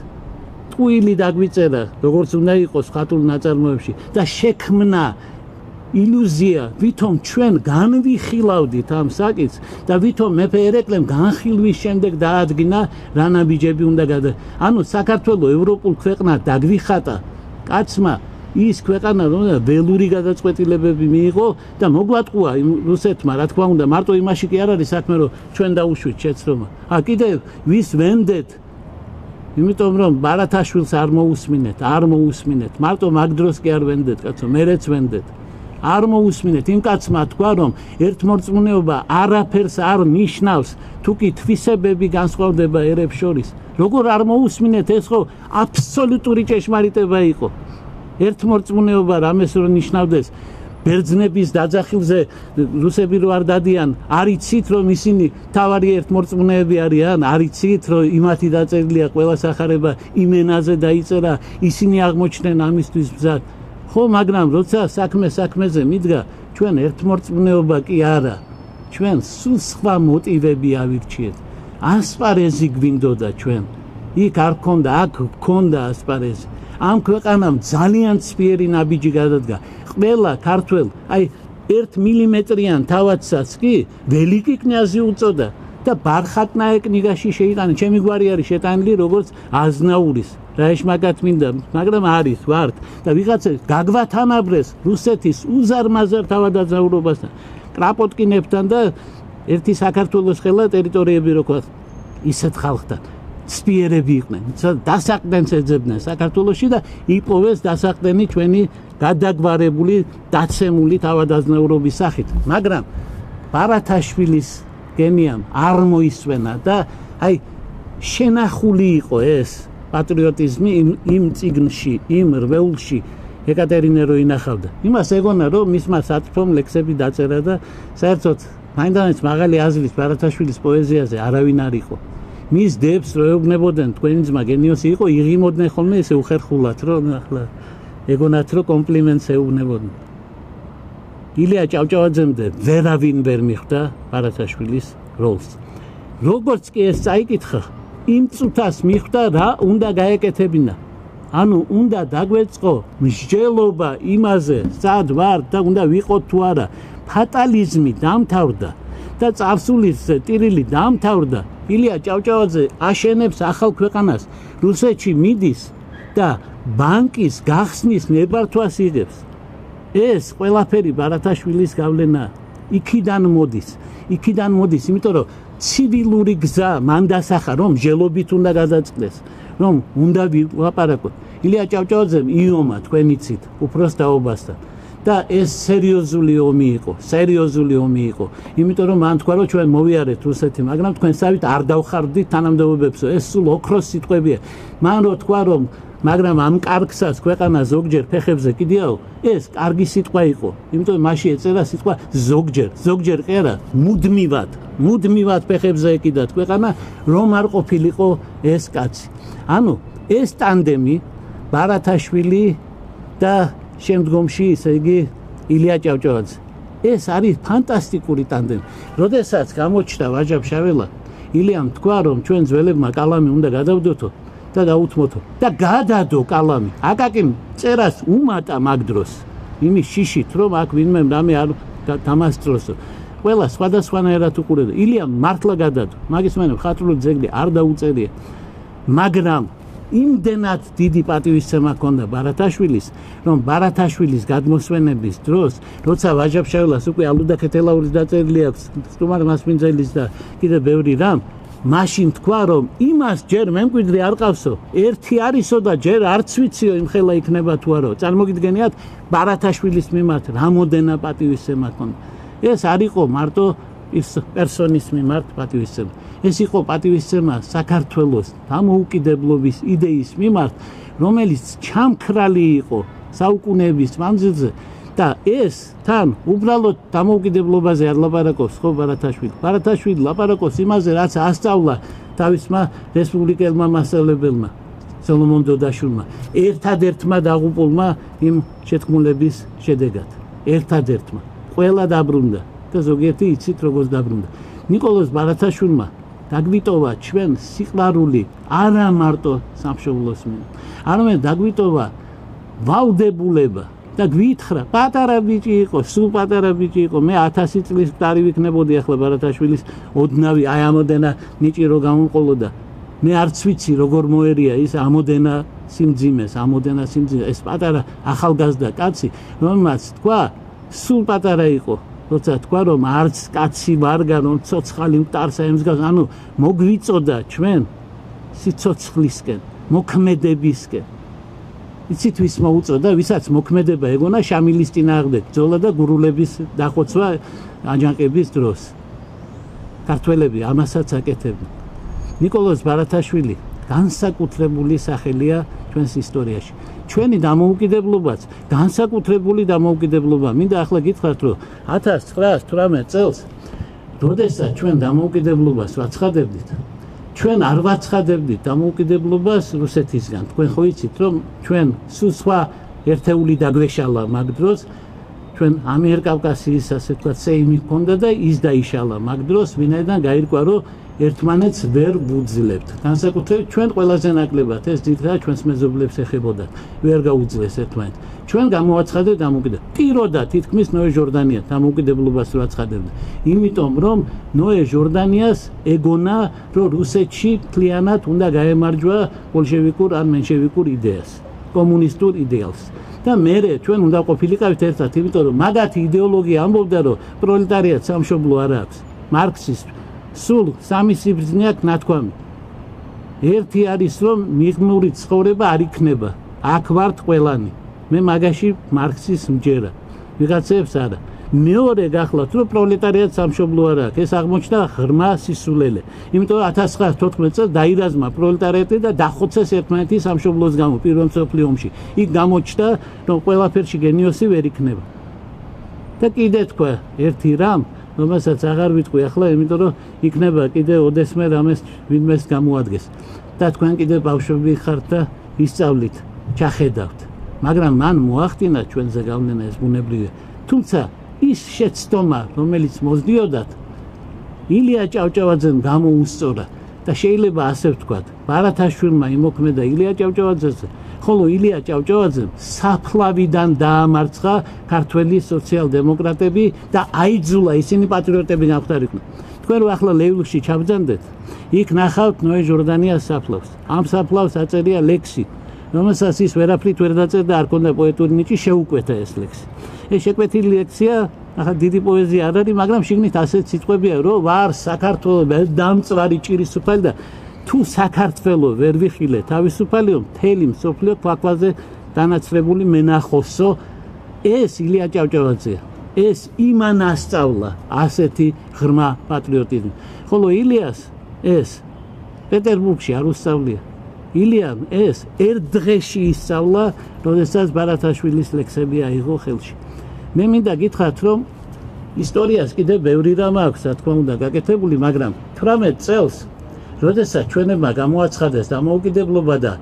ტყუილი დაგვიწერა, როგორც უნდა იყოს ხატულ ნაწარმოებში და შექმნა ილუზია, ვითომ ჩვენ განვიხილავდით ამ საკითხს და ვითომ მეფე ერეკლემ განხილვის შემდეგ დაადგინა რა ნაბიჯები უნდა ანუ საქართველო ევროპულ ქვეყნად დაგვიხატა კაცმა ის ქვეყანა რომ ველური გადაწყვეტილებები მიიღო და მოგვატყუა იმ რუსეთმა, რა თქმა უნდა, მარტო იმაში კი არ არის საქმე, რომ ჩვენ დაუშვით შეცდომა. კიდევ ვის ვენდეთ? იმიტომ რომ ბარათაშვილს არ მოусმინეთ, მარტო მაგ დროს კი არ ვენდეთ, კაცო, მერეც ვენდეთ. არ მოусმინეთ, იმ კაცმა თქვა, რომ ერთმორწმუნეობა არაფერს არ ნიშნავს, თუ კი თვისებები განსხვავდება ერებს შორის. როგორ არ მოусმინეთ, ეს ხო აბსოლუტური ჭეშმარიტება იყო. ერთმორწმუნეობა რამეს რო ნიშნავდეს, ბერძნების დაძახილზე რუსები რო არ დადიან, არ იცით რომ ისინი თავარი ერთმორწმუნეები არიან, არ იცით რომ იმათი დაწერილია ყველა სახარება იმენაზე დაიწერა, ისინი აღმოჩნდნენ ამისთვის ბზად. ხო, მაგრამ როცა საქმეზე მიდგა, ჩვენ ერთმორწმუნეობა კი არა, ჩვენ სულ სხვა მოტივები ავირჩიეთ. ასპარეზი გვინდოდა ჩვენ. იქ არ ქონდა, აქ ქონდა ასპარეზი. ამ ქვეყანამ ძალიან ცფიერი ნაბიჯი გადადგა. ყველა ქართველ, აი 1 მილიმეტრიან თავადსაც კი ველიკი კნიაზი უწოდა და ბარხატნაე კნიგაში შეიტანა. ჩემი გვარი არის შეტანილი როგორც აზნაურის. რა ეშმაკად მინდა, მაგრამ არის ვართ და ვიღაცა გაგვათანაბრეს რუსეთის უზარმაზარ თავადაზნაურობასთან, კრაპოტკინებთან და ერთი საქართველოს ხელა ტერიტორიები როგორ ისეთ ხალხთან სპიერები იყვნენ დასაყრდენს ეძებდნენ საქართველოში და იპოვეს დასაყრდენი ჩვენი გადაგვარებული დაცემული თავადაზნეურობის სახით მაგრამ ბარათაშვილის გენიამ არ მოისვენა და აი შენახული იყო ეს პატრიოტიზმი იმ წიგნში იმ რვეულში ეკატერინე რო ინახავდა იმას ეგონა რომ მისმა საწფომ ლექსები დაწერა და საერთოდ მაინდამაინც მაღალი აზრის ბარათაშვილის პოეზიაზე არავინ არ იყო მის დებს რო ეუბნებოდნენ თქვენი ძმა გენიოსი იყო იღიმოდნენ ხოლმე ესე უხერხულად რომ ახლა ეგონათ რომ კომპლიმენტს ეუბნებოდნენ ილია ჭავჭავაძემდე ვერავინ ვერ მიხვდა ბარათაშვილის როლს როგორც კი ეს წაიკითხა იმ წუთას მიხვდა რა უნდა გაეკეთებინა ანუ უნდა დაგვეწყო მსჯელობა იმაზე სად ვარ და უნდა ვიყოთ თუ არა ფატალიზმი დამთავრდა და წარსულის ტირილი დამთავრდა ილია ჭავჭავაძე აშენებს ახალ ქვეყანას რუსეთში მიდის და ბანკის გახსნის ნებართვას იღებს ეს ყველაფერი ბარათაშვილის გავლენა იქიდან მოდის იმიტომ რომ ცივილური გზა მან დასახა რომ მსჯელობით უნდა გადაწყდეს რომ უნდა ვილაპარაკოთ ილია ჭავჭავაძემ იომა თქვენ იცით უფროს დაობასთან და ეს სერიოზული ომი იყო იმიტომ რომ მან თქვა რომ ჩვენ მოვიარეთ რუსეთი მაგრამ თქვენ სავით არ დავხარდით თანამდებობებსო ეს სულ ოქროს სიტყვებია მან რო თქვა რომ მაგრამ ამ კარგსაც ქვეყანა ზოგჯერ ფეხებზე კიდიაო ეს კარგი სიტყვა იყო იმიტომ რომ მაშინ ეწერა სიტყვა ზოგჯერ კი არა მუდმივად ფეხებზე ეკიდათ ქვეყანა რომ არ ყოფილიყო ეს კაცი ანუ ეს ტანდემი ბარათაშვილი და შემდგომში ისე იგი ილია ჭავჭავაძე ეს არის ფანტასტიკური ტანდემი როდესაც გამოჩნდა ვაჟა-ფშაველა ილიამ თქვა რომ ჩვენ ძველებმა კალამი უნდა გადავდოთო და გაუთმოთო და გადადო კალამი აკაკიმ წერას უმატა მაგ დროს იმის შიშით რომ აქ ვინმე რამე არ დამასწროსო ყველა სხვადასხვანაირად უყურებდა ილიამ მართლა გადადო მაგის მერე ხატრული ძეგლი არ დაუწერია მაგრამ იმდენად დიდი პატივისცემა ჰქონდა ბარათაშვილის რომ ბარათაშვილის გადმოსვენების დროს როცა ვაჟა-ფშაველას უკვე ალუდა ქეთელაურის დაწერილი აქვს სტუმარ მასპინძელის და კიდე ბევრი რამ მაშინ თქვა რომ იმას ჯერ მემკვიდრე არ ყავსო ერთი არისო და ჯერ არც ვიციო იმ ხელა იქნება თუ არა წარმოგიდგენიათ ბარათაშვილის მიმართ რამოდენა პატივისცემა ჰქონდა ეს არ იყო მარტო ის პერსონის მიმართ პატივისცემა ეს იყო პატივისცემა საქართველოს დამოუკიდებლობის იდეის მიმართ რომელიც ჩამქრალი იყო საუკუნეების მანძილზე და ეს თან უბრალოდ დამოუკიდებლობაზე არ ლაპარაკობს ხო ბარათაშვილი ლაპარაკობს იმაზე რაც ასწავლა თავისმა რესპუბლიკელმა მასწავლებელმა სოლომონ დოდაშვილმა ერთადერთმა დაღუპულმა იმ შეთქმულების შედეგად ერთადერთმა ყველა დაბრუნდა და ზოგიერთი იცით როგორც დაბრუნდა ნიკოლოზ ბარათაშვილმა დაგვიტოვა ჩვენ სიყვარული არა მარტო სამშობლოს მიერ არამედ დაგვიტოვა ვალდებულება და გვითხრა პატარა ბიჭი იყო სულ პატარა ბიჭი იყო მე 1000 წლის მტარი ვიქნებოდი ახლა ბარათაშვილის ოდნავი აი ამოდენა ნიჭი რო გამომყოლოდა მე არც ვიცი როგორ მოერია ის ამოდენა სიმძიმეს ეს პატარა ახალგაზრდა კაცი რომელმაც თქვა სულ პატარა იყო როცა თქვა რომ არც კაცი ვარგა რომ ცოცხალი მტარს ემსგავს ანუ მოგვიწოდა ჩვენ სიცოცხლისკენ მოქმედებისკენ იცით ვის მოუწოდა ვისაც მოქმედება ეგონა შამილის წინააღმდეგ ბრძოლა და გურულების დახოცვა აჯანყების დროს ქართველები ამასაც აკეთებდნენ ნიკოლოზ ბარათაშვილი განსაკუთრებული სახელია ჩვენს ისტორიაში ჩვენი დამოუკიდებლობაც განსაკუთრებული დამოუკიდებლობა მინდა ახლა გითხრათ რომ 1918 წელს როდესაც ჩვენ დამოუკიდებლობას ვაცხადებდით ჩვენ არ ვაცხადებდით დამოუკიდებლობას რუსეთისგან თქვენ ხო იცით რომ ჩვენ სულ სხვა ერთეული დაგვეშალა მაგ დროს ჩვენ ამიერკავკასიის ასე თქვა სეიმი ჰქონდა და ის დაიშალა მაგ დროს ვინაიდან გაირკვა რომ ერთმანეთს ვერ ვუძლებთ განსაკუთრებით ჩვენ ყველაზე ნაკლებად ეს ძირითადად ჩვენს მეზობლებს ეხებოდა ვერ გაუძლეს ერთმანეთს ჩვენ გამოვაცხადებთ დამოუკიდებლობას პიროდა თითქმის ნოე ჟორდანია დამოუკიდებლობას რო აცხადებდა იმიტომ რომ ნოე ჟორდანიას ეგონა რომ რუსეთში მთლიანად უნდა გაემარჯვა ბოლშევიკურ ან მენშევიკურ იდეას კომუნისტურ იდეალს და მე ჩვენ უნდა ყოფილიყავით ერთად იმიტომ რომ მაგათი იდეოლოგია ამბობდა რომ პროლეტარიატს სამშობლო არ აქვს მარქსის სულ სამი სიბრძნე აქვს ნათქვამი. ერთი არის რომ მიღმური ცხოვრება არ იქნება. აქ ვართ ყველანი. მე მაგაში მარქსის მჯერა. ვიღაცებს არა. მეორე გახლავთ რომ პროლეტარიატს სამშობლო არ აქვს. ეს აღმოჩნდა ღრმა სისულელე. იმიტომ რომ 1914 წელს დაირაზმა პროლეტარიატი და დახოცეს ერთმანეთის სამშობლოს გამო პირველ მსოფლიო ომში. იქ გამოჩნდა რომ ყველაფერში გენიოსი ვერ იქნება. და კიდე თქვა ერთი რამ, რომელსაც აღარ ვიტყვი ახლა, იმიტომ რომ იქნება კიდე ოდესმე რამეს ვინმეს გამოადგეს. და თქვენ კიდე ბავშვები ხართ და ისწავლით, ჩახედავთ. მაგრამ მან მოახდინა ჩვენზე გავლენა ეს ბუნებრივია. თუმცა ის შეცდომა, რომელიც მოძდიოდათ, ილია ჭავჭავაძემ გამოუსწორა და შეიძლება ასე ვთქვათ, ბარათაშვილმა იმოქმედა ილია ჭავჭავაძეზე, ხოლო ილია ჭავჭავაძემ საფლავიდან დაამარცხა ქართველი სოციალ-დემოკრატები და აიძულა ისინი პატრიოტები გამხდარიყვნენ. თქვენ რო ახლა ლევილში ჩაბრძანდეთ, იქ ნახავთ ნოე ჟორდანიას საფლავს. ამ საფლავს აწერია ლექსი, რომელსაც ის ვერაფრით ვერ დაწერდა, არ ქონდა პოეტური ნიჭი, შეუკვეთა ეს ლექსი. ეს შეკვეთილი ლექსია, ახლა დიდი პოეზია არ არის, მაგრამ შიგნით ასეთ სიტყვებია, რომ ვარ საქართველოს დამწვარი ჭირისუფალი და თუ საქართველო ვერ ვიხილე თავისუფალიო, მთელი მსოფლიო ქვაქვაზე დანაცვლებული მენახოსო. ეს ილია ჭავჭავაძეა. ეს იმან ასწავლა ასეთი ღრმა პატრიოტიზმი. ხოლო ილიას ეს პეტერბურგში არ უსწავლია. ილიამ ეს ერთ დღეში ისწავლა, როდესაც ბარათაშვილის ლექსები აიღო ხელში. მე მინდა გითხრათ, რომ ისტორიას კიდევ ბევრი რამ აქვს, რა თქმა უნდა, გაკეთებული, მაგრამ 18 წელს, როდესაც ჩვენებმა გამოაცხადეს დამოუკიდებლობა და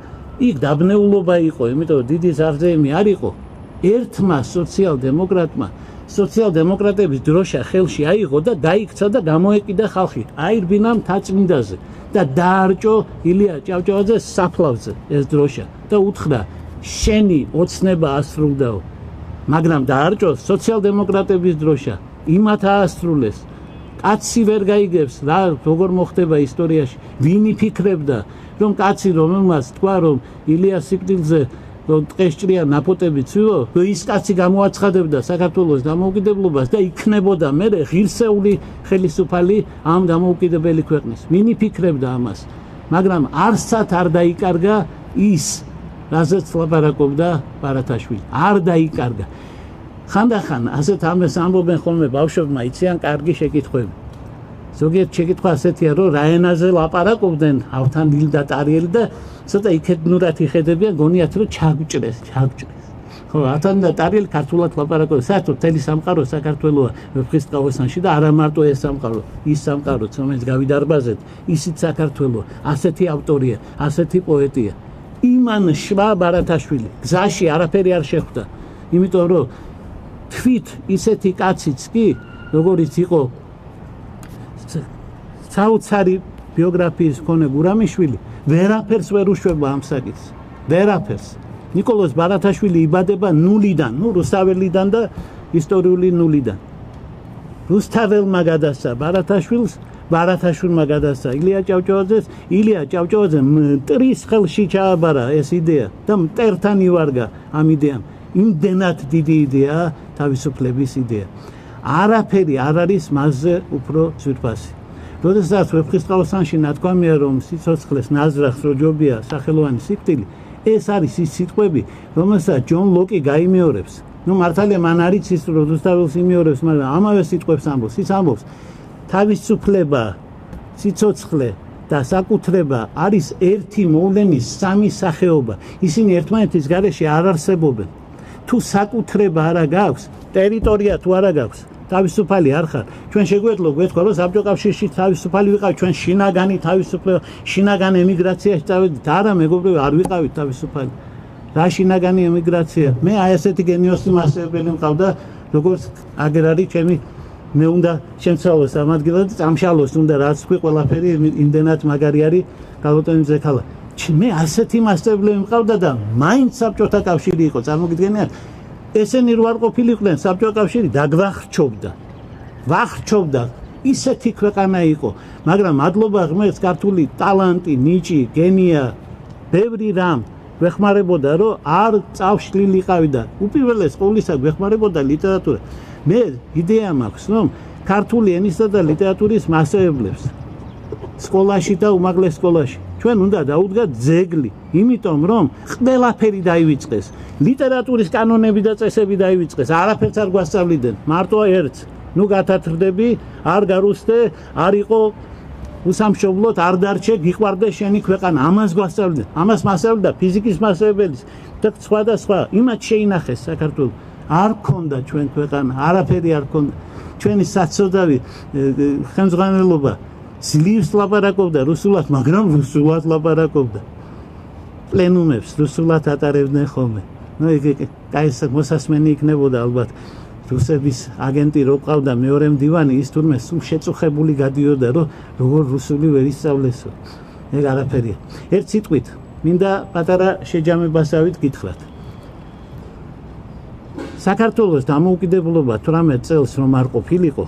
იქ დაბნეულობა იყო, იმიტომ რომ დიდი ზარზეიმი არ იყო, ერთმა სოციალ-დემოკრატმა სოციალ-დემოკრატების დროშა ხელში აიღო და დაიქცა და გამოეკიდა ხალხი აირბინა მთაწმინდაზე და დაარჭო ილია ჭავჭავაძეს საფლავზე ეს დროშა და უთხრა შენი ოცნება ასრულდაო. მაგრამ დაარჭო სოციალ-დემოკრატების დროშა, იმათ აასრულეს. კაცი ვერ გაიგებს რა როგორ მოხდება ისტორიაში. ვინ იფიქრებდა რომ კაცი რომელმაც თქვა რომ ილიას სიკვდილზე ტყესჭრია ნაპოტები ცვიო, ის კაცი გამოაცხადებდა საქართველოს დამოუკიდებლობას და იქნებოდა მერე ღირსეული ხელისუფალი ამ დამოუკიდებელი ქვეყნის. ვინ იფიქრებდა ამას? მაგრამ არსად არ დაიკარგა ის, რაზეც ლაპარაკობდა ბარათაშვილი. არ დაიკარგა. ხანდახან ასეთ ამას ამბობენ ხოლმე ბავშვებმა, იციან კარგი შეკითხვები. ზოგიერთ შეკითხვა ასეთია, რომ რა ენაზე ლაპარაკობდნენ ავთან ილ და ტარიელი და ცოტა იქედნურად იხედებიან, გონიათ რომ ჩაგჭრეს. ხო, ავთან და ტარიელი ქართულად ლაპარაკობენ. საერთოდ მთელი სამყარო საქართველოა ვეფხისტყაოსანში და არა მარტო ეს სამყარო, ის სამყაროც, რომელიც გავიდარბაზეთ, ისიც საქართველოა. ასეთი ავტორია, ასეთი პოეტია. იმან შვა ბარათაშვილი გზაში არაფერი არ შეხვდა. იმიტომ რომ თვით ისეთი კაციც კი, როგორიც იყო საოცარი ბიოგრაფიის მქონე გურამიშვილი, ვერაფერს ვერ უშვება ამ საკითხს. ვერაფერს. ნიკოლოზ ბარათაშვილი იბადება ნულიდან, რუსთაველიდან და ისტორიული ნულიდან. რუსთაველმა გადასცა ბარათაშვილს, ბარათაშვილმა გადასცა ილია ჭავჭავაძეს, ილია ჭავჭავაძემ მტრის ხელში ჩააბარა ეს იდეა და მტერთან ივარგა ამ იდეამ. იმდენად დიდი იდეაა თავისუფლების იდეა. არაფერი არ არის მასზე უფრო ძვირფასი. როდესაც ვეფხისტყაოსანში ნათქვამია რომ სიცოცხლეს ნაზრახს რო ჯობია სახელოვანი სიკვდილი, ეს არის ის სიტყვები, რომელსაც ჯონ ლოკი გაიმეორებს. მართალია მან არ იცის რომ რუსთაველს იმეორებს, მაგრამ ამავე სიტყვებს ამბობს. ის ამბობს თავისუფლება, სიცოცხლე და საკუთრება არის ერთი მოვლენის სამი სახეობა. ისინი ერთმანეთის გარეშე არ არსებობენ. თუ საკუთრება არა გაქვს, ტერიტორია თუ არა გაქვს, თავისუფალი არ ხარ. ჩვენ შეგვეძლო გვეთქვა რომ საბჭოთა კავშირში თავისუფალი ვიყავით, ჩვენ შინაგანი თავისუფლება, შინაგან ემიგრაციაში წავედით. არა მეგობრებო, არ ვიყავით თავისუფალი. რა შინაგანი ემიგრაცია? მე აი ესეთი გენიოსი მასწავლებელი მყავდა, როგორც აგერ არის ჩემი მე უნდა შემცავლოს ამ ადგილას და წამშალოს უნდა რაც თქვი ყველაფერი იმდენად მაგარი არის გალოტონის ზექალა. მე ასეთი მასწავლებელი მყავდა და მაინც საბჭოთა კავშირი იყო, წარმოგიდგენიათ? ესენი რო არ ყოფილიყვნენ საბჭოთა კავშირი დაგვახრჩობდა. ვახრჩობდა. ისეთი ქვეყანა იყო, მაგრამ მადლობა ღმერთს ქართული ტალანტი, ნიჭი, გენია, ბევრი რამ გვეხმარებოდა, რომ არ წავშლილიყავი და უპირველეს ყოვლისა გვეხმარებოდა ლიტერატურა. მე იდეა მაქვს, რომ ქართული ენისა და ლიტერატურის მასწავლებლებს სკოლაში და უმაღლეს სკოლაში ჩვენ უნდა დაუდგათ ძეგლი, იმიტომ რომ ყველაფერი დაივიწყეს, ლიტერატურის კანონები და წესები დაივიწყეს, არაფერს არ გვასწავლიდან, მარტო ერთს, ნუ გათათრდები, არ გარუსტე, არ იყო უსამშობლოდ, არ დარჩე, გიყვარდა შენი ქვეყანა, ამას გვასწავლდნენ, ამას მასწავლდა ფიზიკის მასწავლებლის და სხვა, იმათ შეინახეს საქართველოს, არ ქონდა ჩვენ ქვეყანა, არაფერი არ ქონდა, ჩვენი საცოდავი ხელმძღვანელობა ძლივს ლაპარაკობდა რუსულად, მაგრამ რუსულად ლაპარაკობდა. პლენუმებს რუსულად ატარებდნენ ხოლმე. ნუ ეს მოსასმენი იქნებოდა ალბათ. რუსების აგენტი რო ყავდა მეორე მდივანი, ის თურმე სულ შეწუხებული გადიოდა, რომ როგორ რუსული ვერ ისწავლესო. ეგ არაფერია. ერთ სიტყვით, მინდა პატარა შეჯამებასავით გითხრათ. საქართველოს დამოუკიდებლობა 18 წელს რომ არ ყოფილიყო,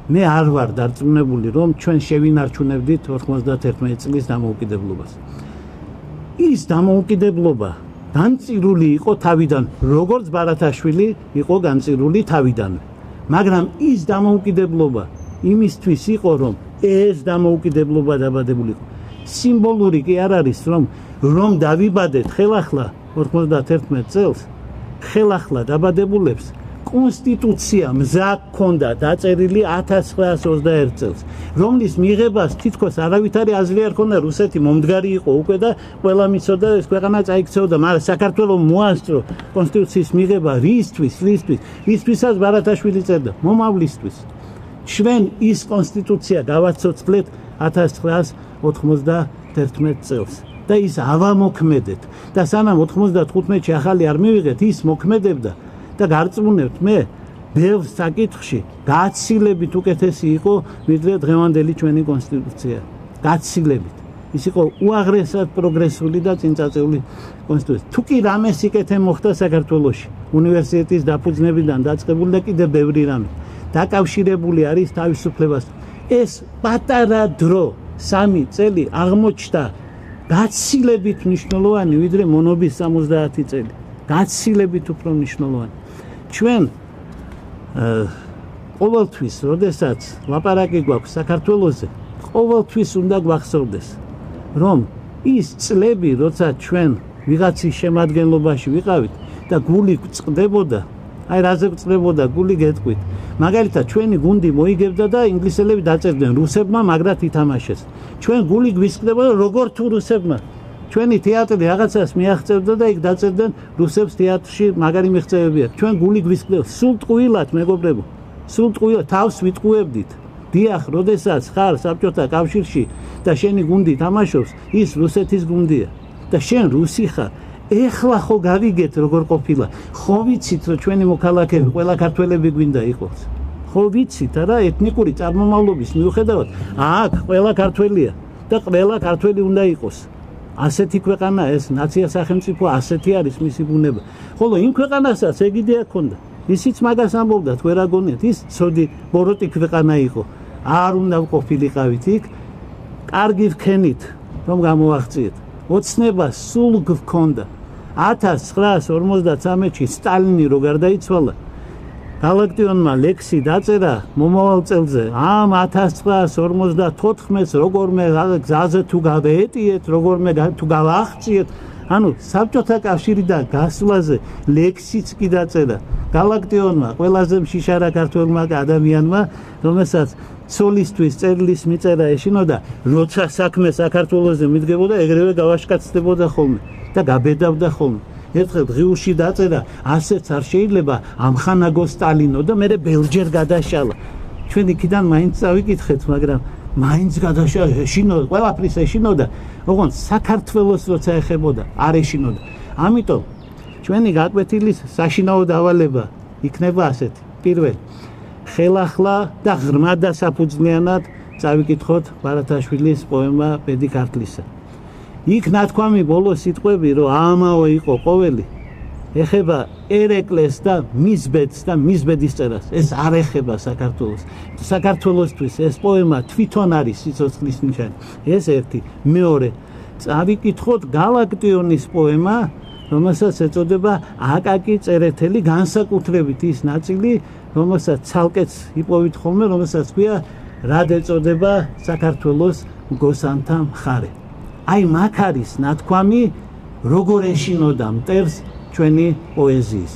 მე არ ვარ დარწმუნებული, რომ ჩვენ შევინარჩუნებდით 91 წლის დამოუკიდებლობას. ის დამოუკიდებლობა განწირული იყო თავიდან, როგორც ბარათაშვილი იყო განწირული თავიდან. მაგრამ ის დამოუკიდებლობა იმისთვის იყო, რომ ეს დამოუკიდებლობა დაბადებული იყო. სიმბოლური კი არ არის, რომ დავიბადეთ ხელახლა 91 წელს, ხელახლა დაბადებულებს კონსტიტუცია მზა ჰქონდა დაწერილი 1921 წელს, რომლის მიღებას თითქოს არავითარი აზრი არ ჰქონდა, რუსეთი მომდგარი იყო უკვე და ყველა მიცოდა ეს ქვეყანა წაიქცეოდა, მაგრამ საქართველოს მოასწრო კონსტიტუციის მიღება რისთვისაც ბარათაშვილი წერდა, მომავლისთვის. ჩვენ ის კონსტიტუცია გავაცოცხლეთ 1991 წელს და ის ავამოქმედეთ და სანამ 95-ში ახალი არ მივიღეთ, ის მოქმედებდა და გარწმუნებთ მე ბევრ საკითხში გაცილებით უკეთესი იყო ვიდრე დღევანდელი ჩვენი კონსტიტუცია. გაცილებით. ის იყო უაღრესად პროგრესული და წინწაწეული კონსტიტუცია. თუ კი რამე სიკეთე მოხდა საქართველოში, უნივერსიტეტის დაფუძნებიდან დაწყებული და კიდევ ბევრი რამე დაკავშირებული არის თავისუფლებას. ეს პატარა დრო 3 წელი აღმოჩნდა გაცილებით მნიშვნელოვანი ვიდრე მონობის 70 წელი. გაცილებით უფრო მნიშვნელოვანი. ჩვენ ყოველთვის, როდესაც ლაპარაკი გვაქვს საქართველოზე, ყოველთვის უნდა გვახსოვდეს, რომ ის წლები, როცა ჩვენ ვიღაცის შემადგენლობაში ვიყავით და გული წყდებოდა, აი რაზე წყდებოდა გული გეტყვით. მაგალითად, ჩვენი გუნდი მოიგებდა და ინგლისელები დაწერდნენ რუსებმა, მაგრად ითამაშეს. ჩვენ გული გვისყდებოდა როგორ თუ რუსებმა. ჩვენი თეატრი რაღაცას მიაღწევდა და იქ დაწერდნენ რუსებს თეატრში მაგარი მიღწევები აქვს. ჩვენ გული გვისყდება სულ ტყუილად, მეგობრებო. სულ ტყუილად თავს ვიტყუებდით. დიახ, როდესაც ხარ საბჭოთა კავშირში და შენი გუნდი თამაშობს, ის რუსეთის გუნდია და შენ რუსი ხარ. ეხლა ხო გავიგეთ როგორ ყოფილა. ხო ვიცით რომ ჩვენი მოქალაქეები ყველა ქართველები გვინდა იყოს. ხო ვიცით რა ეთნიკური წარმომავლობის მიუხედავად აქ ყველა ქართველია და ყველა ქართველი უნდა იყოს. ასეთი ქვეყანა ეს ნაცია სახელმწიფო ასეთი არის მისი ბუნება. ხოლო იმ ქვეყანასაც ეგ იდეა ჰქონდა. ისიც მაგას ამბობდა, თქვენ რა გონიათ, ის ცოდი ბოროტი ქვეყანა იყო. არ უნდა ყოფილიყავით იქ, კარგი ვქენით, რომ გამოვაღწიეთ. ოცნება სულ გქონდა. 1953-ში სტალინი რო გარდაიცვალა, გალაქტიონმა ლექსი დაწერა მომავალ წელზე, ამ 1954-ს როგორმე გზაზე თუ გავეეტიეთ, როგორმე თუ გავაღწიეთ, ანუ საბჭოთა კავშირიდან გასვლაზე ლექსიც კი დაწერა გალაქტიონმა, ყველაზე მშიშარა ქართველმა ადამიანმა, რომელსაც ცოლისთვის წერილის მიწერა ეშინოდა, როცა საქმე საქართველოზე მიდგებოდა, ეგრევე გავაშკაცდებოდა ხოლმე და გაბედავდა ხოლმე. ერთხელ დღიურში დაწერა, ასეც არ შეიძლება ამხანაგო სტალინო და მე ბელჯერ გადაშალა. ჩვენ იქიდან მაინც წავიკითხეთ, მაგრამ მაინც გადაშალა, ეშინოდა, ყველაფრის ეშინოდა, ოღონდ საქართველოს როცა ეხებოდა, არ ეშინოდა. ამიტომ ჩვენი გაკვეთილი საშინაო დავალება იქნება ასეთი. პირველი, ხელახლა და ღრმა და საფუძვლიანად წავიკითხოთ ბარათაშვილის პოემა ბედი ქართლისა. იქ ნათქვამი ბოლო სიტყვები, რომ ამაო იყო ყოველი, ეხება ერეკლეს და მის ბედს და მის ბედის წერას. ეს არ ეხება საქართველოს. საქართველოსთვის ეს პოემა თვითონ არის სიცოცხლის ნიშანი. ეს ერთი. მეორე, წავიკითხოთ გალაქტიონის პოემა, რომელსაც ეწოდება აკაკი წერეთელი, განსაკუთრებით ის ნაწილი, რომელსაც ცალკეც იპოვით ხოლმე, რომელსაც ქვია რად ეწოდება საქართველოს მგოსანთა მხარე. აი მაგ არის ნათქვამი, როგორ ეშინოდა მტერს ჩვენი პოეზიის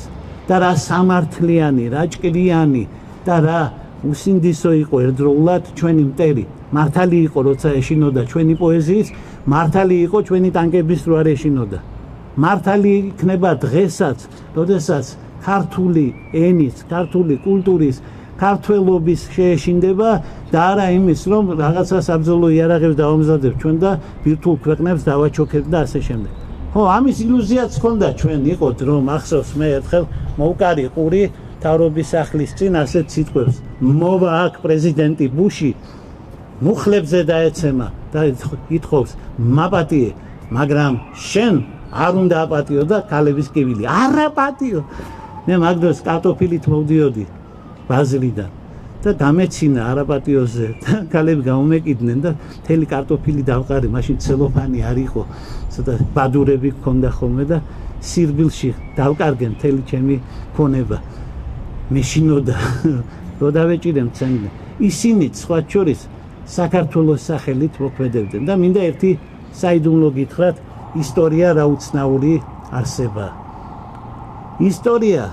და რა სამართლიანი, რა ჭკრიანი და რა უსინდისო იყო ერთდროულად ჩვენი მტერი. მართალი იყო, როცა ეშინოდა ჩვენი პოეზიის, მართალი იყო ჩვენი ტანკების რო არ ეშინოდა. მართალი იქნება დღესაც, როდესაც ქართული ენის, ქართული კულტურის, ქართველობის შეეშინდება და არა იმის, რომ რაღაცა საბრძოლო იარაღებს დავამზადებთ ჩვენ და ბირთვულ ქვეყნებს დავაჩოქებთ და ასე შემდეგ. ხო, ამის ილუზიაც ჰქონდა ჩვენ, იყოთ რომ ახსოვს მე ერთხელ მოვკარი ყური თავრობის სახლის წინ ასეთ სიტყვებს. მოვა აქ პრეზიდენტი ბუში მუხლებზე დაეცემა და ითხოვს მაპატიე, მაგრამ შენ არ უნდა აპატიო და ქალების კივილი. არ აპატიო. მე მაგ დროს კარტოფილით მოვდიოდი ბაზრიდან და დამეცინა არაპატიოზე და ქალები გამომეკიდნენ და მთელი კარტოფილი დავყარე, მაშინ ცელოფანი არ იყო, ცოტა ბადურები გქონდა ხოლმე და სირბილში დავკარგე მთელი ჩემი ქონება. მეშინოდა რო დავეჭირე მცენდნენ. ისინიც სხვა შორის საქართველოს სახელით მოქმედებდნენ და მინდა ერთი საიდუმლო გითხრათ, ისტორია რა უცნაური არსებაა. ისტორია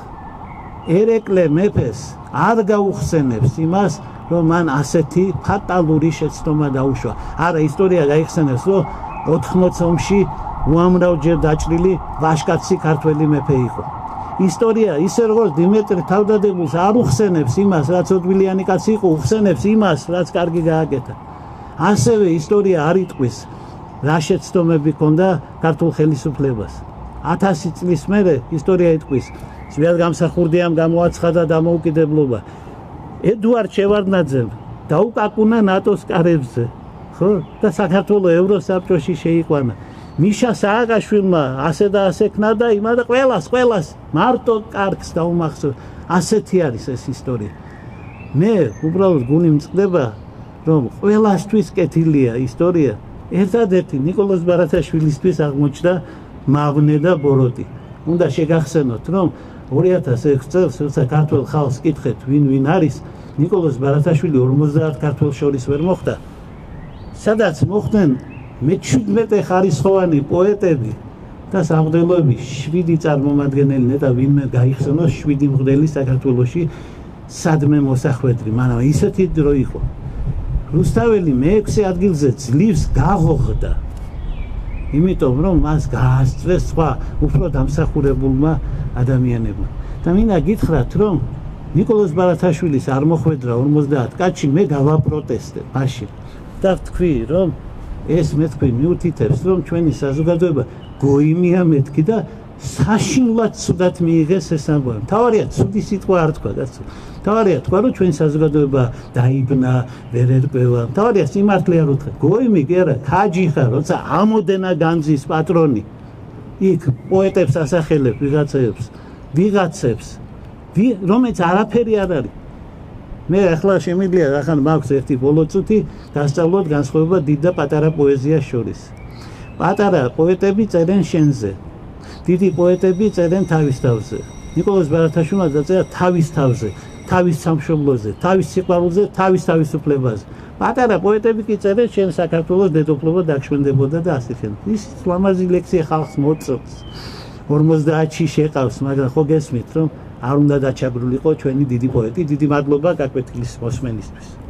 ერეკლე მეფეს არ გაუხსენებს იმას, რომ მან ასეთი ფატალური შეცდომა დაუშვა. არა, ისტორია გაიხსენებს, რომ 80 ომში უამრავჯერ დაჭრილი ვაჟკაცი ქართველი მეფე იყო. ისტორია ისე როგორც დიმეტრი თავდადებულს არ უხსენებს იმას, რაც ოდვილიანი კაცი იყო, უხსენებს იმას, რაც კარგი გააკეთა. ასევე ისტორია არ იტყვის, რა შეცდომები ჰქონდა ქართულ ხელისუფლებას. 1000 წლის მერე ისტორია იტყვის, ზვიად გამსახურდიამ გამოაცხადა დამოუკიდებლობა. ედუარდ შევარდნაძემ დაუკაკუნა ნატოს კარებზე, ხო? და საქართველოს ევროსაბჭოში შეიყვანა. მიშა სააკაშვილმა ასე და ასე ქნა და იმა და ყველას მარტო კარგს დაუმახსოვრ. ასეთი არის ეს ისტორია. მე უბრალოდ გული მწყდება, რომ ყველასთვის კეთილია ისტორია. ერთადერთი ნიკოლოზ ბარათაშვილისთვის აღმოჩნდა მავნე და ბოროტი. უნდა შეგახსენოთ, რომ 2006 წელს, როცა ქართულ ხალხს კითხეთ, ვინ არის, ნიკოლოზ ბარათაშვილი 50 ქართველს შორის ვერ მოხვდა. სადაც მოხვდნენ მე-17 ხარისხოვანი პოეტები და სამღვდელოები, 7 წარმომადგენელი, ნეტა ვინმე გაიხსენოს 7 მღვდელი საქართველოში სადმე მოსახვედრი, მაგრამ ისეთი დრო იყო. რუსთაველი მე-6 ადგილზე ძლივს გაღოღდა. იმიტომ რომ მას გაასწრეს სხვა უფრო დამსახურებულმა ადამიანებმა. და მინდა გითხრათ, რომ ნიკოლოზ ბარათაშვილის არ მოხვედრა 50 კაცი მე გავაპროტესტებ მაშინ. და ვთქვი, რომ ეს მე თქვი მიუთითებს, რომ ჩვენი საზოგადოება გოიმია მეთქი და საშინლად ცუდად მიიღეს ეს ამბავი. თავარია ცუდი სიტყვა არ თქვა, კაცო. თავარია თქვა, რომ ჩვენი საზოგადოება დაიბნა, ვერ ერკვევა. თავარია სიმართლე არ უთხრა. გოიმი კი არა, ქაჯი ხარ, როცა ამოდენა განძის პატრონი. იქ პოეტებს ასახელებ ვიღაცებს, რომელიც არაფერი არ არის. მე ახლა შემიძლია, ახლა მაქვს ერთი ბოლო წუთი დასწავლოთ განსხვავება დიდ და პატარა პოეზიას შორის. პატარა პოეტები წერენ შენზე. დიდი პოეტები წერენ თავის თავზე. ნიკოლოზ ბარათაშვილმა დაწერა თავის თავზე, თავის სამშობლოზე, თავის სიყვარულზე, თავის თავისუფლებაზე. პატარა პოეტები კი წერენ შენ საქართველოს დედოფლობა დაგშვენდებოდა და ასე შემდეგ. ის ლამაზი ლექსია ხალხს მოწონს. 50-ში შეყავს, მაგრამ ხო გესმით, რომ არ უნდა დაჩაგრულიყო ჩვენი დიდი პოეტი. დიდი მადლობა გაკვეთილის მოსმენისთვის.